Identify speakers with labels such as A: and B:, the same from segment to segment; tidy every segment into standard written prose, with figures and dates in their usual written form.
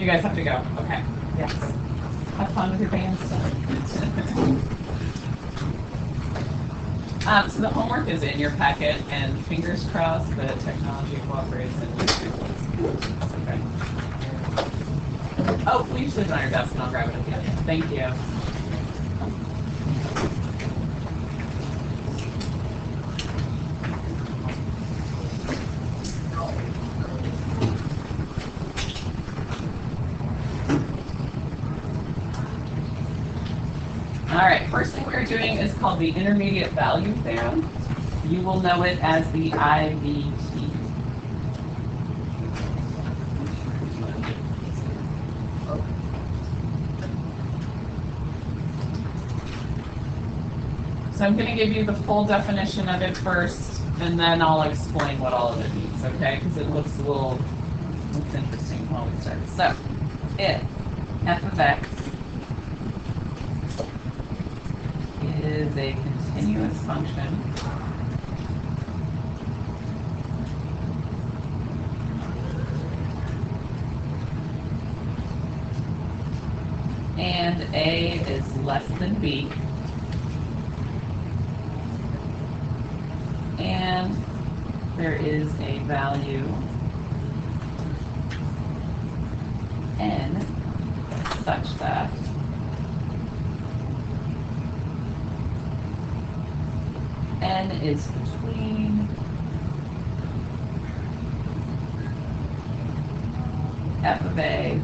A: You guys have to go. Okay. Yes. Have fun with your band stuff. So the homework is in your packet, and fingers crossed that technology cooperates and okay. Oh, please leave it on your desk and I'll grab it at the end. Thank you. All right, first thing we're doing is called the intermediate value theorem. You will know it as the IVT. So I'm going to give you the full definition of it first, and then I'll explain what all of it means, okay? Because it looks interesting while we start. So, if f of x is a continuous function and a is less than b, and there is a value n such that n is between f of a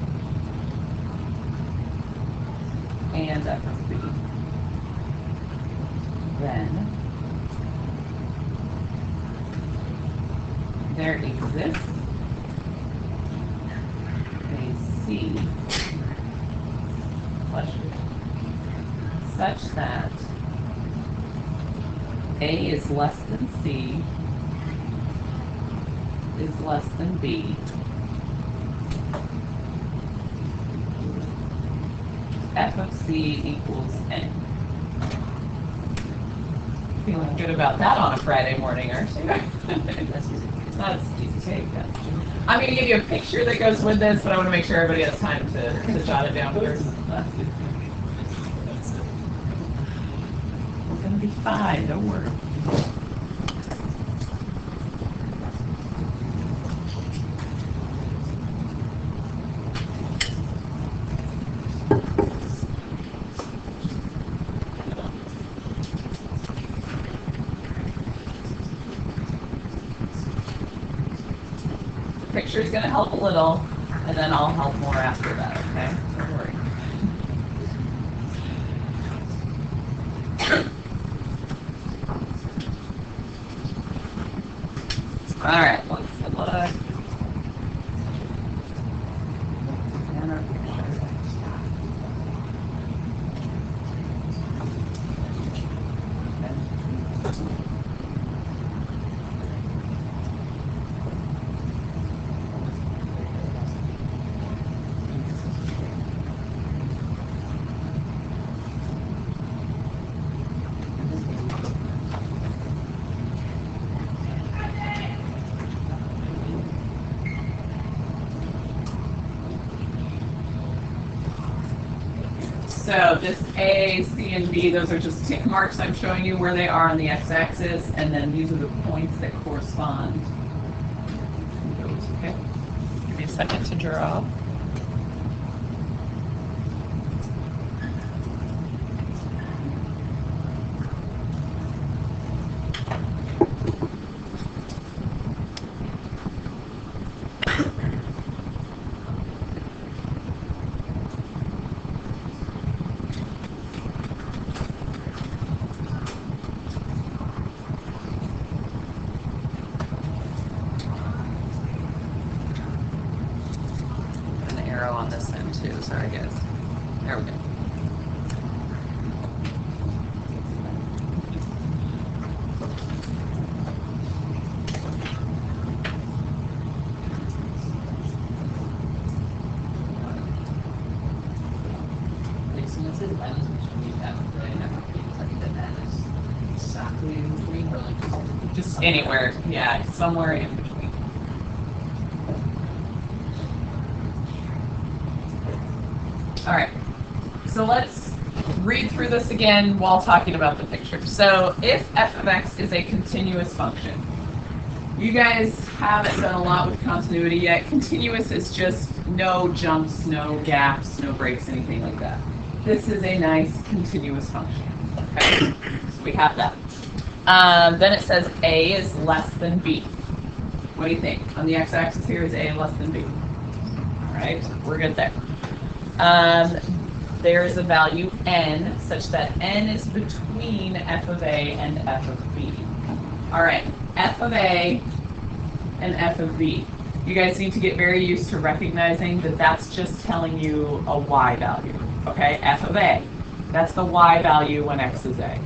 A: and f of b, then there exists a C such that A is less than C is less than B, f of C equals N. Feeling good about that on a Friday morning, aren't you? That's easy. That's easy to take. I'm going to give you a picture that goes with this, but I want to make sure everybody has time to jot it down first. It's going to be fine, don't worry. Picture is going to help a little, and then I'll help more after that, okay? Don't worry. All right, let's look. So this A, C, and B, those are just tick marks I'm showing you where they are on the x-axis, and then these are the points that correspond to those, okay? Give me a second to draw. On this end too, sorry guys. There we go. Just anywhere, yeah, somewhere in between. All right. So let's read through this again while talking about the picture. So if f of x is a continuous function, you guys haven't done a lot with continuity yet. Continuous is just no jumps, no gaps, no breaks, anything like that. This is a nice continuous function. Okay, so we have that. Then it says a is less than b. What do you think? On the x-axis here is a less than b. All right, we're good there. There is a value n such that n is between f of a and f of b. All right, f of a and f of b. You guys need to get very used to recognizing that that's just telling you a y value. Okay, f of a, that's the y value when x is a.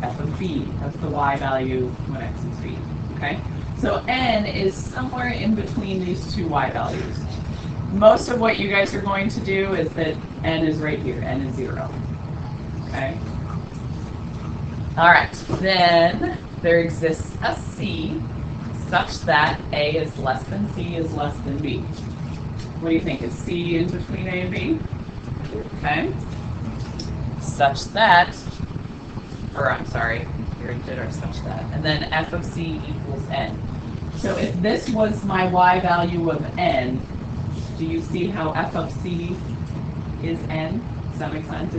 A: F of b, that's the y value when x is b. Okay, so n is somewhere in between these two y values. Most of what you guys are going to do is that n is right here, n is 0. Okay? All right, then there exists a c such that a is less than c is less than b. What do you think? Is c in between a and b? Okay. Such that, or I'm sorry, here did our such that, and then f of c equals n. So if this was my y value of n, do you see how f of c is n? Does that make sense?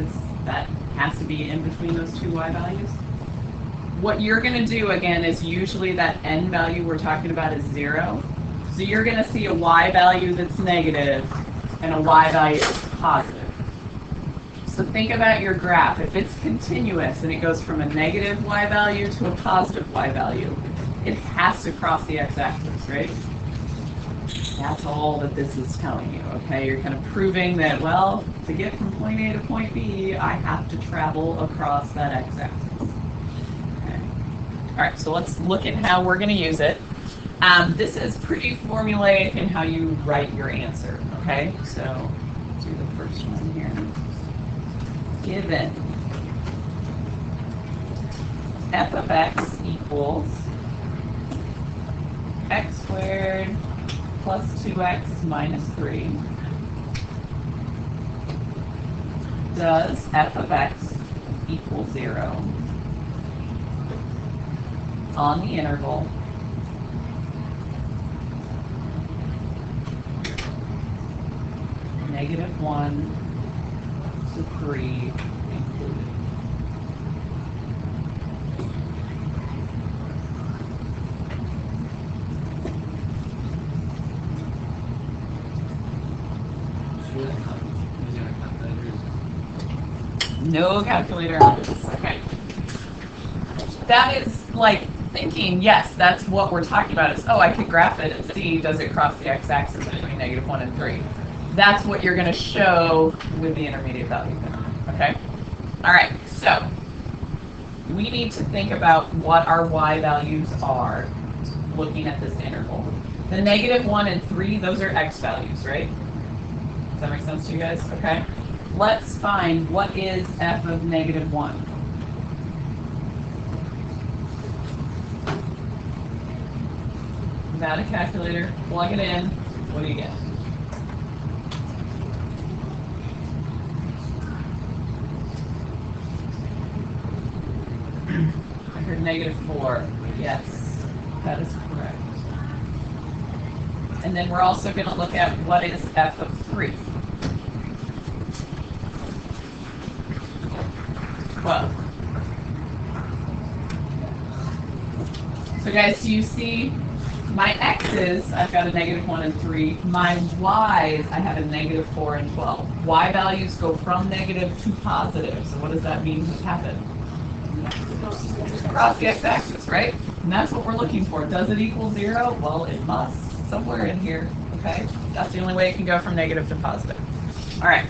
A: That has to be in between those two y values. What you're going to do, again, is usually that n value we're talking about is 0. So you're going to see a y value that's negative and a y value that's positive. So think about your graph. If it's continuous and it goes from a negative y value to a positive y value, it has to cross the x-axis, right? That's all that this is telling you, okay? You're kind of proving that, well, to get from point A to point B, I have to travel across that x-axis. Okay. All right, so let's look at how we're going to use it. This is pretty formulaic in how you write your answer, okay? So let's do the first one here. Given f of x equals x squared plus 2x minus 3, does f of x equal 0 on the interval -1 to 3 included? No calculator on this. Okay. That is like thinking, yes, that's what we're talking about. Is, oh, I could graph it and see, does it cross the x-axis between -1 and 3? That's what you're going to show with the intermediate value there. Okay? All right. So we need to think about what our y values are looking at this interval. The -1 and 3, those are x values, right? Does that make sense to you guys? Okay. Let's find what is f of -1. Without a calculator, plug it in. What do you get? I heard -4. Yes, that is correct. And then we're also going to look at what is f of 3. 12. So guys, do you see my x's, I've got a -1 and 3. My y's, I have a -4 and 12. Y values go from negative to positive. So what does that mean has happened? Cross the x-axis, right? And that's what we're looking for. Does it equal 0? Well, it must. Somewhere in here, okay? That's the only way it can go from negative to positive. All right.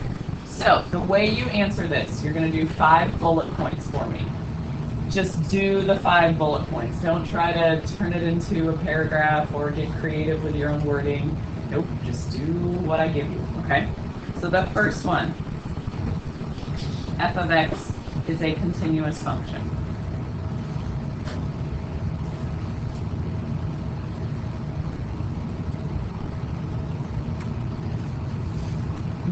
A: So the way you answer this, you're going to do 5 bullet points for me. Just do the 5 bullet points. Don't try to turn it into a paragraph or get creative with your own wording. Nope, just do what I give you, okay? So the first one, f of x is a continuous function.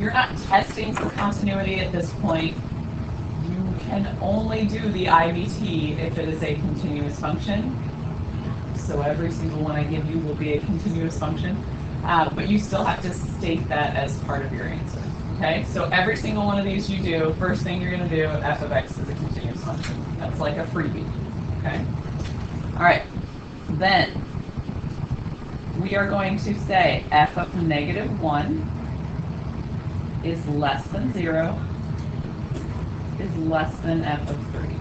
A: you're not testing for continuity at this point. You can only do the IVT if it is a continuous function. So every single one I give you will be a continuous function, but you still have to state that as part of your answer. Okay, so every single one of these you do, first thing you're going to do, f of x is a continuous function. That's like a freebie. Okay, all right, then we are going to say f of -1 is less than 0 is less than f of 3.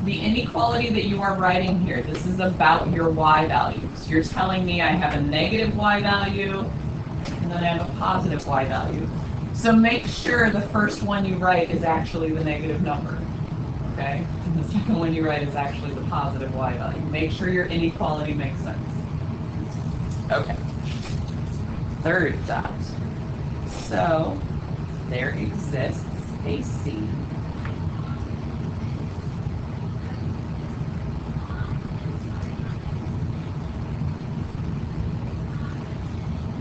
A: The inequality that you are writing here, this is about your y values. You're telling me I have a negative y value, and then I have a positive y value. So make sure the first one you write is actually the negative number, okay? And the second one you write is actually the positive y value. Make sure your inequality makes sense. Okay. Third dot. So there exists a C.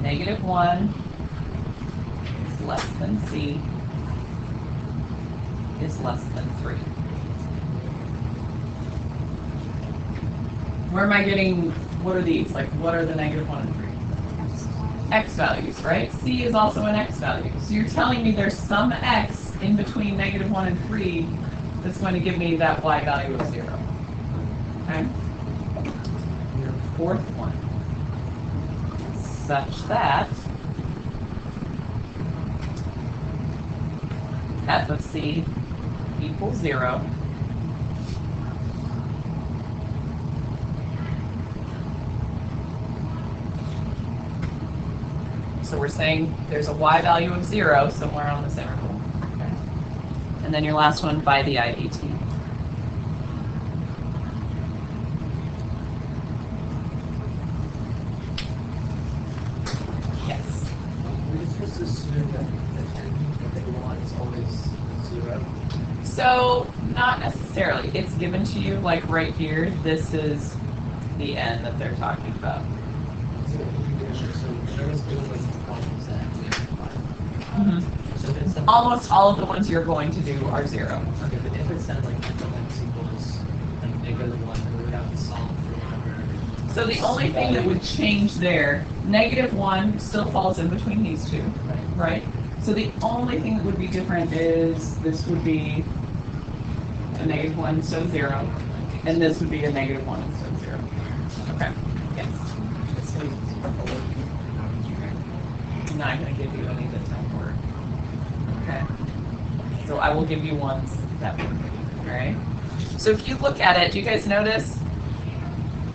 A: -1 is less than C is less than 3. Where am I getting, what are these? Like, what are the -1 and 3? X values, right? C is also an X value. So you're telling me there's some X in between -1 and 3 that's going to give me that Y value of 0. Okay? Your fourth one. Such that f of c equals 0 so we're saying there's a y value of 0 somewhere on this interval. Okay. And then your last one by the IVT. So, not necessarily. It's given to you, like right here, this is the n that they're talking about. Mm-hmm. Almost all of the ones you're going to do are 0.
B: Okay, but if it said like f of x equals like -1, then we would have to solve for whatever.
A: So the only thing that would change there, -1 still falls in between these two, right? So the only thing that would be different is this would be a -1 instead of 0, and this would be a -1 instead of 0. Okay. Yes. I'm not going to give you any that don't work. Okay. So I will give you ones that work. All right. So if you look at it, do you guys notice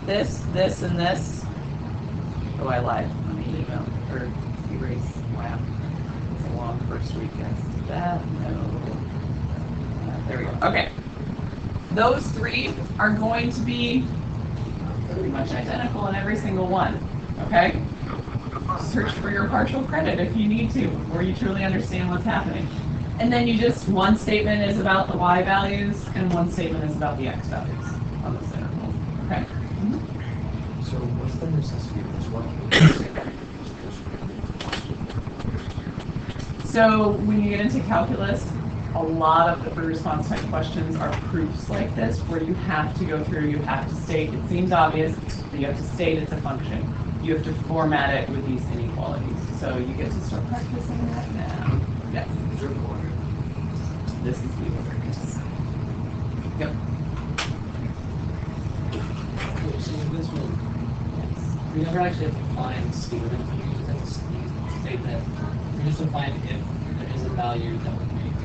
A: this, this, and this? Oh, I lied. Let me email or erase. Wow. It's a long first week, guys. That, no. There we go. Okay. Those three are going to be pretty much identical in every single one. Okay? Search for your partial credit if you need to, or you truly understand what's happening. And then you just, one statement is about the y values, and one statement is about the x values on this interval. Okay? Mm-hmm.
B: So what's the necessity of this one?
A: So when you get into calculus, a lot of the free response type questions are proofs like this, where you have to go through, you have to state, it seems obvious, but you have to state it's a function. You have to format it with these inequalities. So you get to start practicing that now. Yes. This is the order. Yes. Yep.
B: So this one, we never actually define student. We just have to state that we just define if there is a value that would make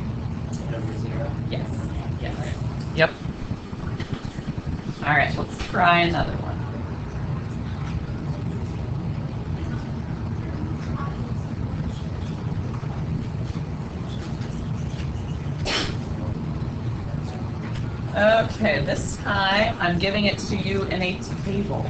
B: whatever 0.
A: Yes.
B: Yeah. Right.
A: Yep. All right. Let's try another one. Okay, this time I'm giving it to you in a table.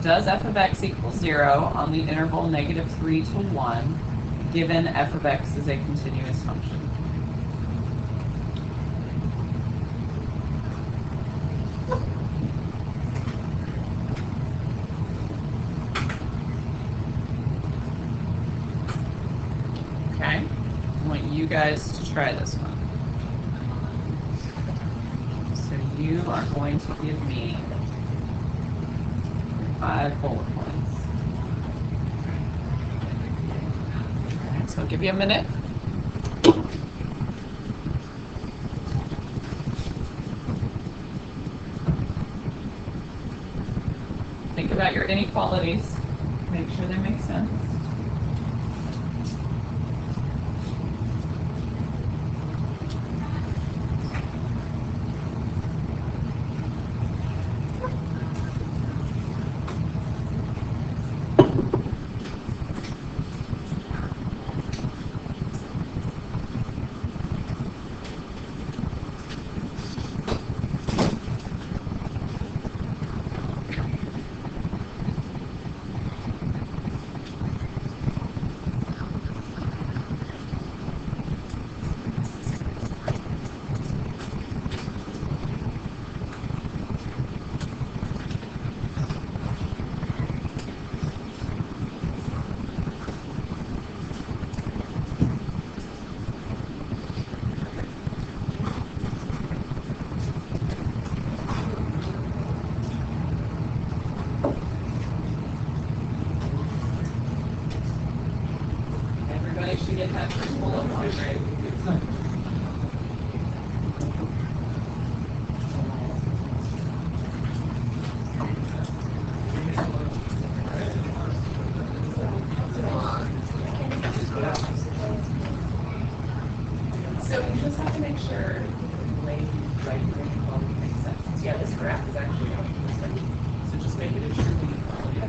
A: does f of x equal 0 on the interval -3 to 1, given f of x is a continuous function? Okay, I want you guys to try this one. So you are going to give me 5 bullet points. Okay, so I'll give you a minute. Think about your inequalities. Make sure they make sense. Everybody should get that first bullet point right. So you just have to make sure the way you write your inequality makes sense. Yeah, this graph is actually out this way. So just make it a true inequality.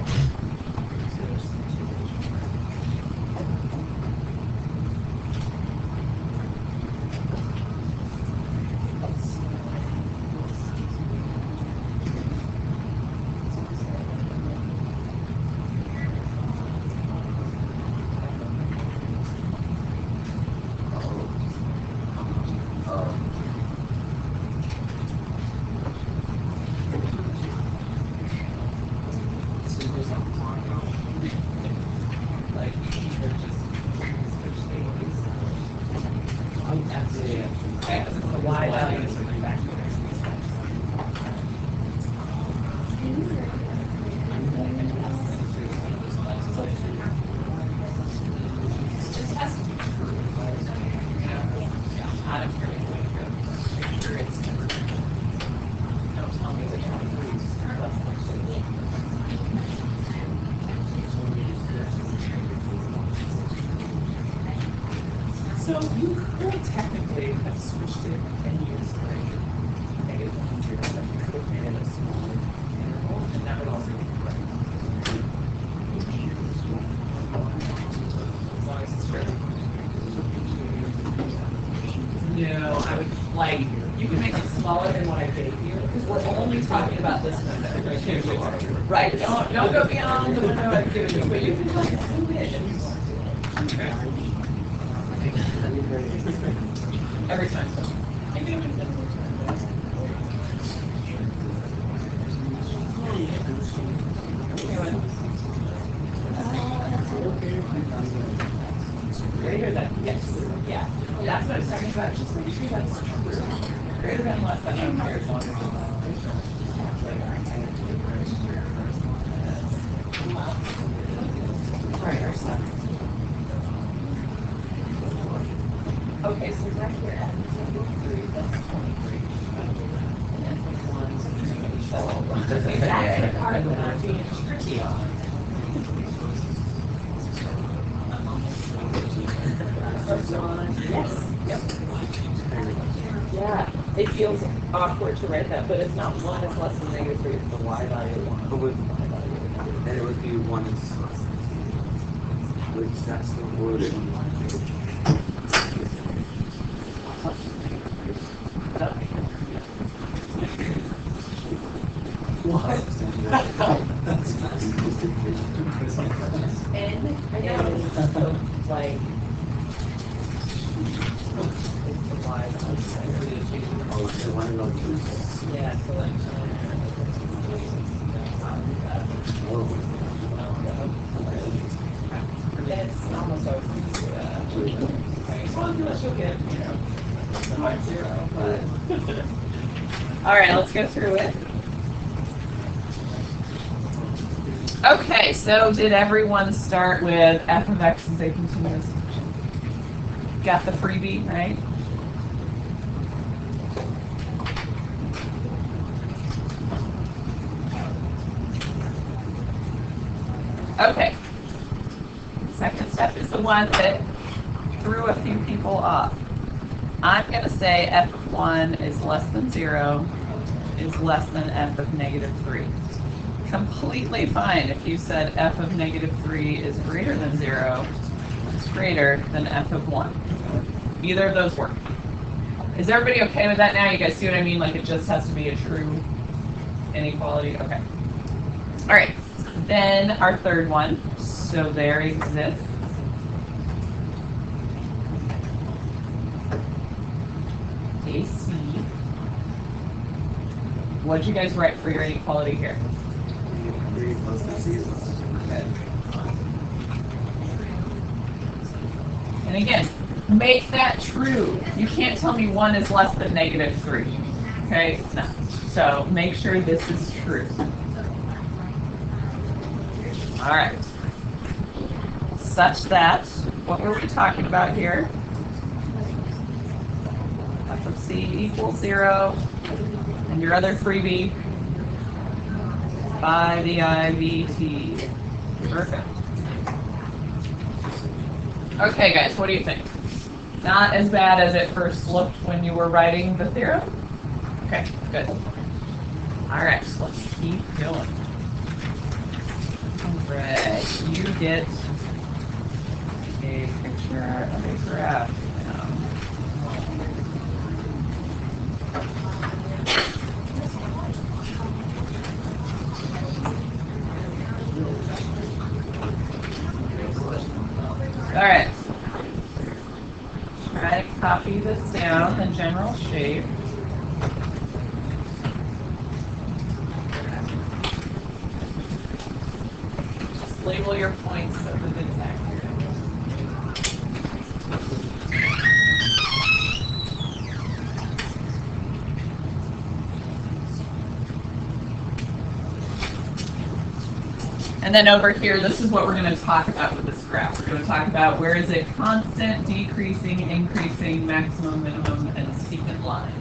A: Like, either just switch tables. Absolutely. Okay, because it's the y value is going back to there. Just has to be true. Yeah, out of here. Make sure it's never true. Don't tell me that 23 is less than 2. So you could technically have switched it and used like -1 0, but you could have made it a small interval, and that would also be correct. As long as it's true. No, I would like you can make it smaller than what I gave you because we're only talking about this method. Right? Don't go beyond the window I've given you, but you can like zoom in if you want to. Okay. Every time. Greater than, yes, yeah. That's what I was talking about, just make sure that's true. Greater than, less than, I don't care as long as it's right, our stuff. Okay, so right here at 23, that's 23. And then 21 is 23. That's the part that I'm being tricky on. Yes. Yep. Yeah. It feels awkward to write that, but it's not 1 is less than -3. It's the y value of 1.
C: But with, then it would be 1 is less than 2. Which that's the word.
B: What?
C: The one and only.
B: Yeah, so like,
C: Oh.
A: It's almost over. Well, unless you'll get, 0, but. All right, let's go through it. Okay, so did everyone start with f of x is a continuous function? Got the freebie, right? Okay. Second step is the one that threw a few people off. I'm going to say f of 1 is less than 0 is less than f of negative 3. Completely fine if you said f of negative 3 is greater than 0, it's greater than f of 1. Either of those work. Is everybody okay with that now? You guys see what I mean? Like it just has to be a true inequality? Okay. All right. Then our third one. So there exists a C. What'd you guys write for your inequality here?
C: 3 plus the C is less than 1.
A: And again, make that true. You can't tell me 1 is less than negative 3. Okay? No. So make sure this is true. All right. Such that, what were we talking about here? F of C equals 0. And your other freebie, by the IVT. Perfect. Okay, guys, what do you think? Not as bad as it first looked when you were writing the theorem? Okay, good. All right, so let's keep going. All right, you get a picture of a graph now. All right. Try to copy this down in general shape. Just label your points so that it's accurate. And then over here, this is what we're going to talk about with this graph. We're going to talk about where is it constant, decreasing, increasing, maximum, minimum, and steepest line.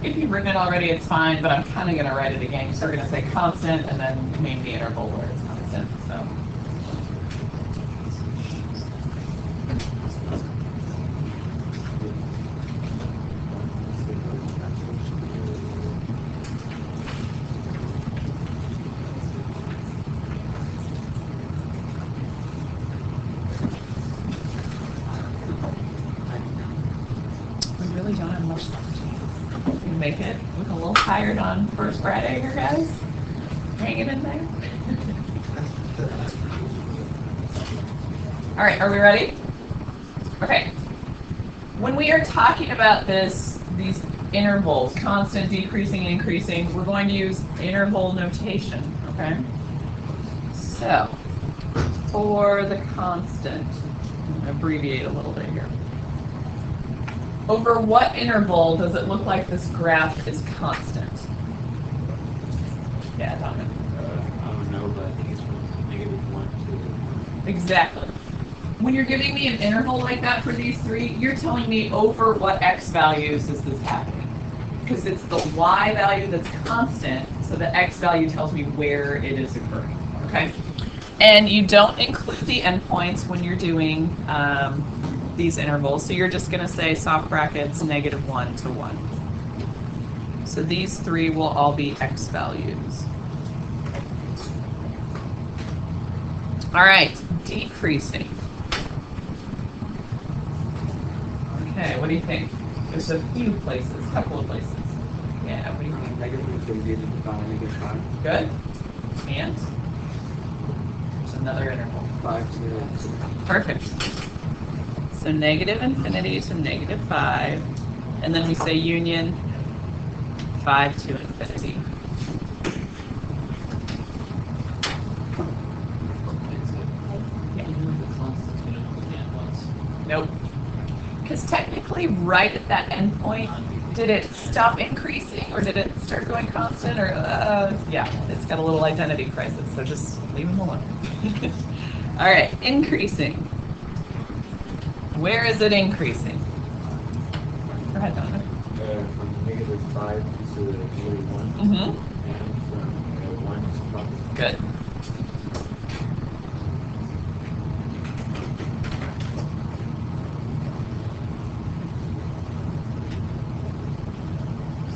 A: If you've written it already, it's fine, but I'm kind of going to write it again. So we're going to say constant and then name the interval where it's constant. So. We really don't have much time. Make it look a little tired on first Friday here, guys. hanging in there. All right, are we ready? Okay. When we are talking about these intervals, constant, decreasing, increasing, we're going to use interval notation, okay? So, for the constant, I'm going to abbreviate a little bit here. Over what interval does it look like this graph is constant? Yeah, Dominic.
C: I don't know, but I think it's from -1 to.
A: Exactly. When you're giving me an interval like that for these three, you're telling me over what x values is this happening. Because it's the y value that's constant, so the x value tells me where it is occurring, okay? And you don't include the endpoints when you're doing these intervals, so you're just going to say soft brackets -1 to 1. So these three will all be x values. All right, decreasing. Okay, what do you think? There's a few places, a couple of places. Yeah, what do you think?
C: -5.
A: Good. And there's another interval.
C: 5 to.
A: Perfect. So -infinity to -5, and then we say union 5 to infinity. Nope. Because technically, right at that endpoint, did it stop increasing or did it start going constant? Or yeah, it's got a little identity crisis, so just leave them alone. All right, increasing. Where is it increasing? Go ahead, Donna.
C: From -5 to -1.
A: Mm-hmm.
C: And from 1 to 5.
A: Good.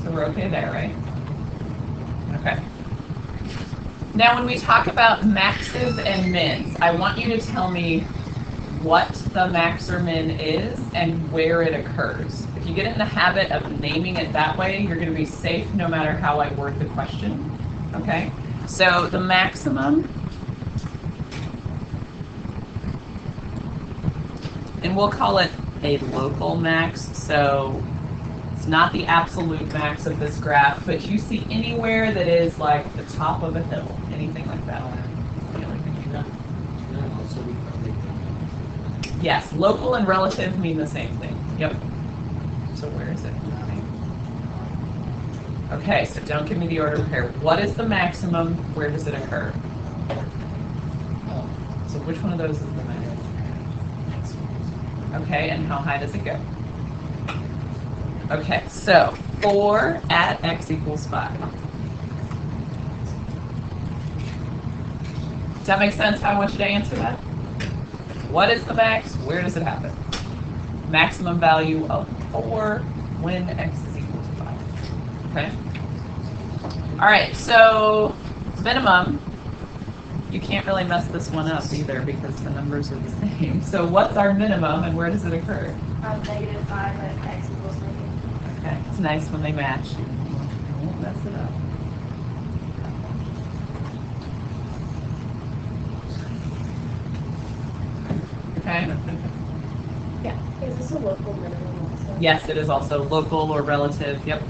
A: So we're okay there, right? Okay. Now when we talk about maxes and mins, I want you to tell me what the max or min is and where it occurs. If you get in the habit of naming it that way, you're going to be safe no matter how I word the question. Okay? So the maximum, and we'll call it a local max, so it's not the absolute max of this graph, but you see anywhere that is like the top of a hill, anything like that. Yes, local and relative mean the same thing. Yep. So where is it? Okay, so don't give me the order here. What is the maximum? Where does it occur? So which one of those is the max? Okay, and how high does it go? Okay, so 4 at x equals 5. Does that make sense how I want you to answer that? What is the max? Where does it happen? Maximum value of 4 when x is equal to 5. Okay? All right, so minimum, you can't really mess this one up either because the numbers are the same. So what's our minimum and where does it occur?
D: -5 at x equals -.
A: Okay, it's nice when they match. You won't mess it up. Okay. Yeah.
D: Is this a local minimum also?
A: Yes, it is also local or relative. Yep.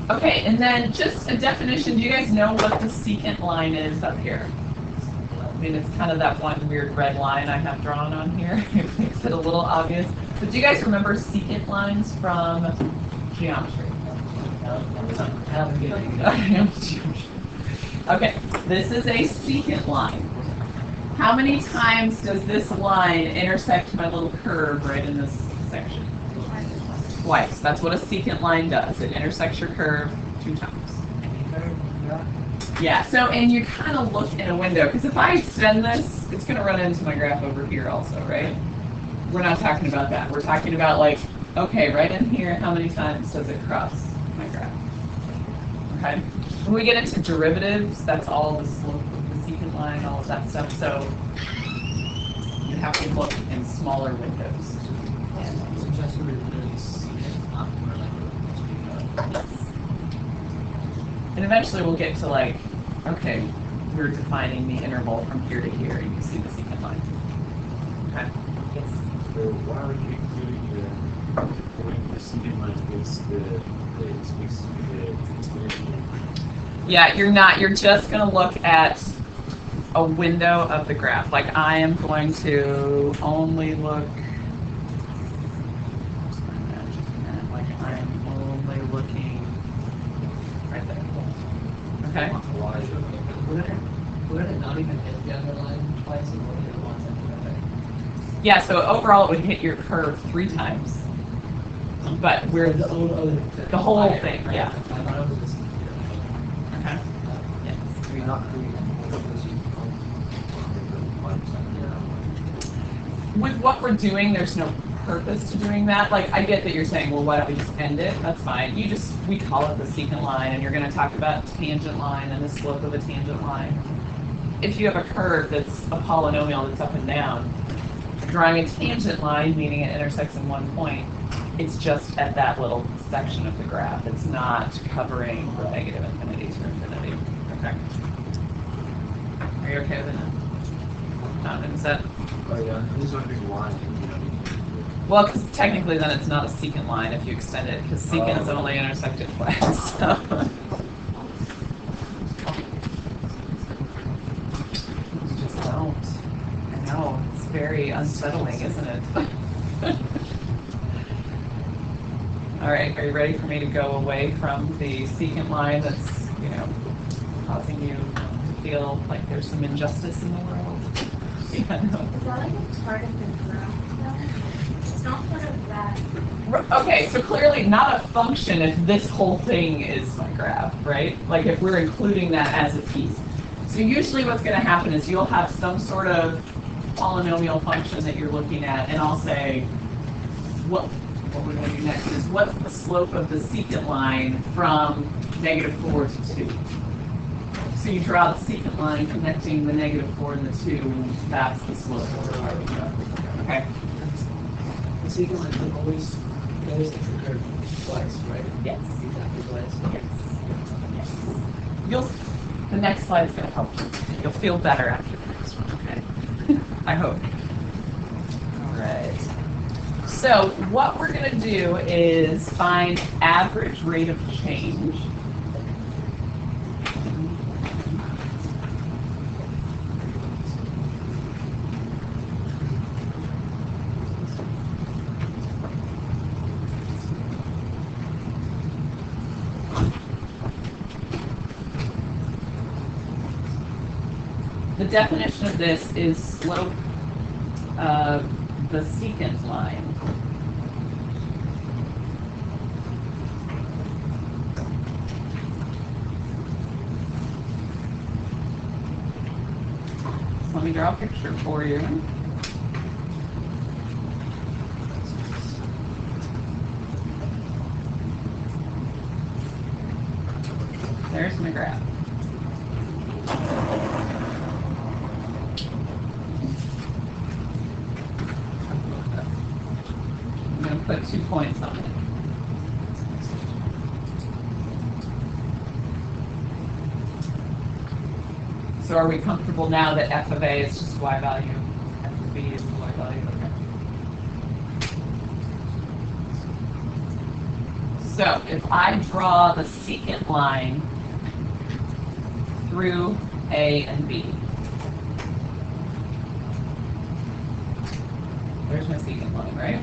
A: Okay, and then just a definition. Do you guys know what the secant line is up here? I mean, it's kind of that one weird red line I have drawn on here. It makes it a little obvious. But do you guys remember secant lines from geometry? Okay, this is a secant line. How many times does this line intersect my little curve right in this section? Twice. That's what a secant line does. It intersects your curve 2 times. Yeah, so, and you kind of look in a window, because if I extend this, it's going to run into my graph over here also, right? We're not talking about that. We're talking about like, okay, right in here, how many times does it cross my graph? Okay? When we get into derivatives, that's all the slope of the secant line, all of that stuff, so you have to look in smaller windows. eventually we'll get to like, okay, we're defining the interval from here to here, and you see the secant line. Okay. Yes.
E: So why are you including when the secant line is the exponential?
A: Yeah, you're not. You're just going to look at a window of the graph. Like I am going to only look. Like I'm only looking right there. Okay.
B: Why? Wouldn't it not even hit the underline twice and only hit it once after that?
A: Yeah. So overall, it would hit your curve 3 times. But we're
B: The
A: whole thing, yeah.
B: I thought it was just.
A: okay. Yes.
C: We're not doing
A: With what we're doing, there's no purpose to doing that. Like, I get that you're saying, well, why don't we just end it? That's fine. We call it the secant line, and you're going to talk about tangent line and the slope of a tangent line. If you have a curve that's a polynomial that's up and down, drawing a tangent line, meaning it intersects in one point, it's just at that little section of the graph. It's not covering from negative infinity to infinity. Okay. Are you okay with it? Is that?
E: Oh yeah, I'm just wondering why.
A: Well, because technically then it's not a secant line if you extend it, because secant is only intersected twice. So. You just don't. I know. It's very unsettling, isn't it? All right, are you ready for me to go away from the secant line that's, causing you to feel like there's some injustice in the world? Yeah, no.
D: Is that like a part of the graph though? It's not part of that.
A: Okay, so clearly not a function if this whole thing is my graph, right? Like if we're including that as a piece. So usually what's going to happen is you'll have some sort of polynomial function that you're looking at, and I'll say, what we're going to do next is what's the slope of the secant line from -4 to 2? So you draw the secant line connecting the -4 and the 2, that's the slope. Okay?
B: The secant line always goes to the curve twice, right?
A: Yes.
B: Exactly twice.
A: Yes. The next slide is going to help you. You'll feel better after the next one, okay? I hope. All right. So what we're going to do is find average rate of change. The definition of this is slope of the secant line. Let me draw a picture for you. There's my graph. I'm going to put 2 points on it. So are we comfortable now that f of a is just y value, f of b is the y value? Okay. So if I draw the secant line through a and b, there's my secant line, right?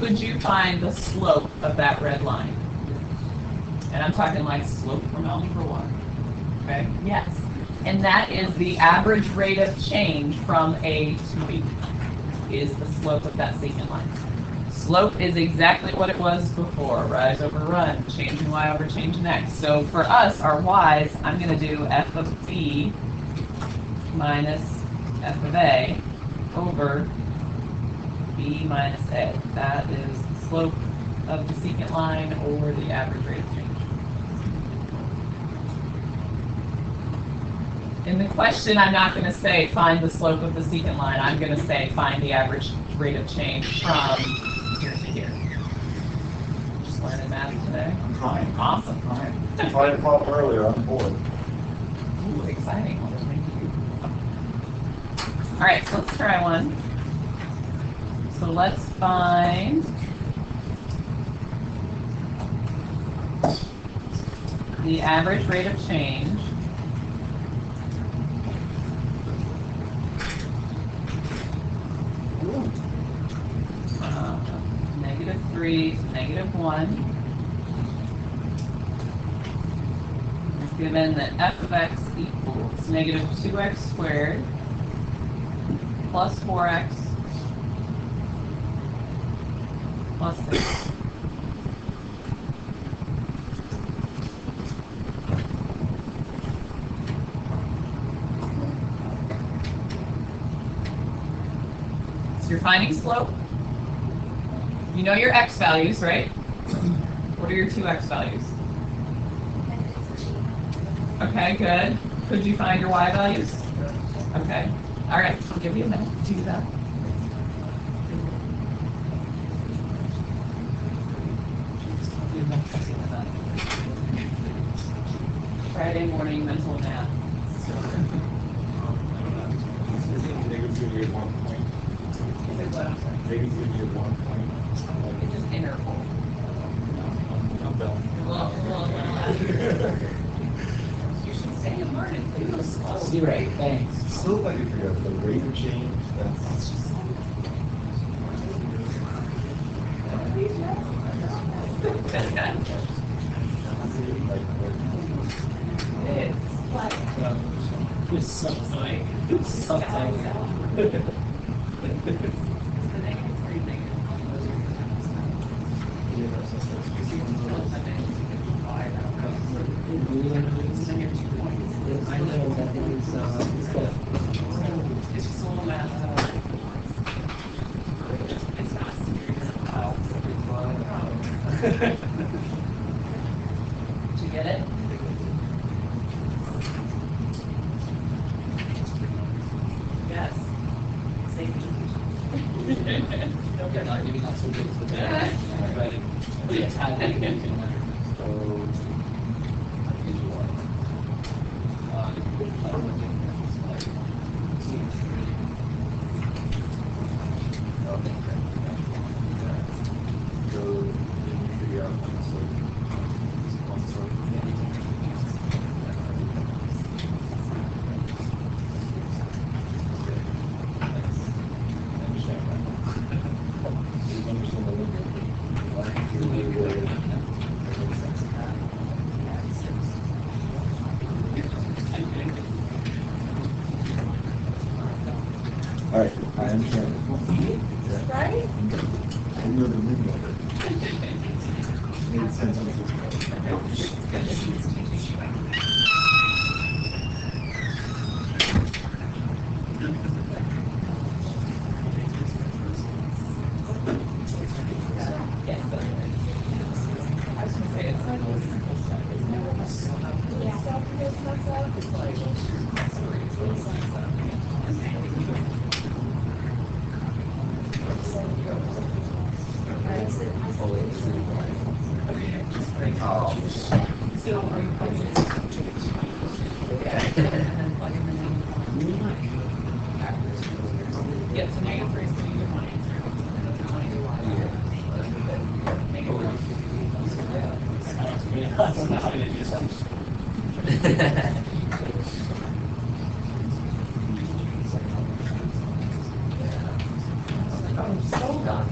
A: Could you find the slope of that red line? And I'm talking like slope from algebra 1. Okay? Yes. And that is the average rate of change from A to B, is the slope of that secant line. Slope is exactly what it was before, rise over run, change in y over change in x. So for us, our y's, I'm going to do f of b minus f of a over b minus a. That is the slope of the secant line or the average rate of change. In the question, I'm not going to say find the slope of the secant line. I'm going to say find the average rate of change from here to here. Just learning math today.
E: I'm trying.
A: Awesome.
E: Trying. Tried to pop earlier, I'm bored.
A: Ooh, exciting. All right, so let's try one. So let's find the average rate of change -3 to -1 is given that f of x equals -2x squared plus 4x plus 6. So you're finding slope. You know your x values, right? What are your two x values? Okay, good. Could you find your y values? Okay. All right, I'll give you a minute to do that. Friday morning mental math.
E: Maybe it's gonna be 1 point.
A: Is it what? I'm sorry.
E: Maybe it's gonna be 1 point.
A: It's just interval.
E: I'm done.
A: You should say it hard and please.
B: You're right, thanks.
E: Still like to figure out the rate of change. That's
B: It's something. Something. I know that
A: It's just a little math. It's not serious. Did you get it? Yes. Safety.
B: Okay, not, maybe not so good for that. But yes, I think it's
E: all right, I understand.
D: Right?
E: I know the middle of it. Made sense.
A: I was gonna say it's Get to -3 so you get 1.
B: I'm so done.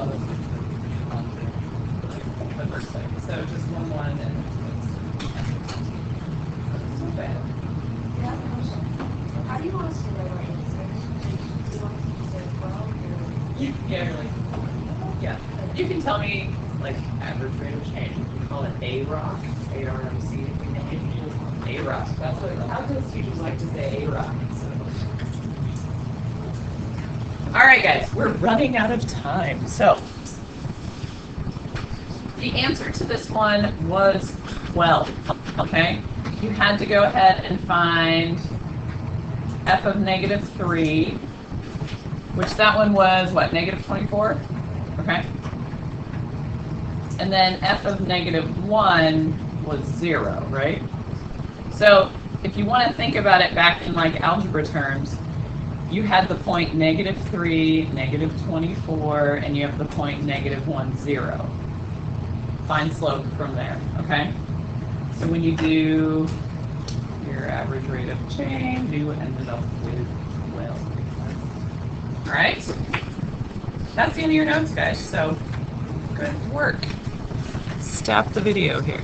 B: lot of content.
A: The first thing. So just 1, 1, and that's not bad.
D: Yeah, I have a question. How do you want us to know our answers? Do you want us to say 12 or?
A: Yeah, you're like, yeah. You can tell me, like, average rate of change. You can call it A-ROC, A-R-M-C, if you name it. A-ROC. That's what, calculus teachers like to say A-ROC. So. All right, guys, we're running out of time. So, the answer to this one was 12, okay? You had to go ahead and find f of -3, which that one was, what, -24? Okay. And then f of -1 was 0, right? So if you want to think about it back in like algebra terms, you had the point -3, -24, and you have the point -1, 0. Find slope from there, okay? So when you do your average rate of change, you ended up with 12. All right? That's the end of your notes, guys. So good work. Stop the video here.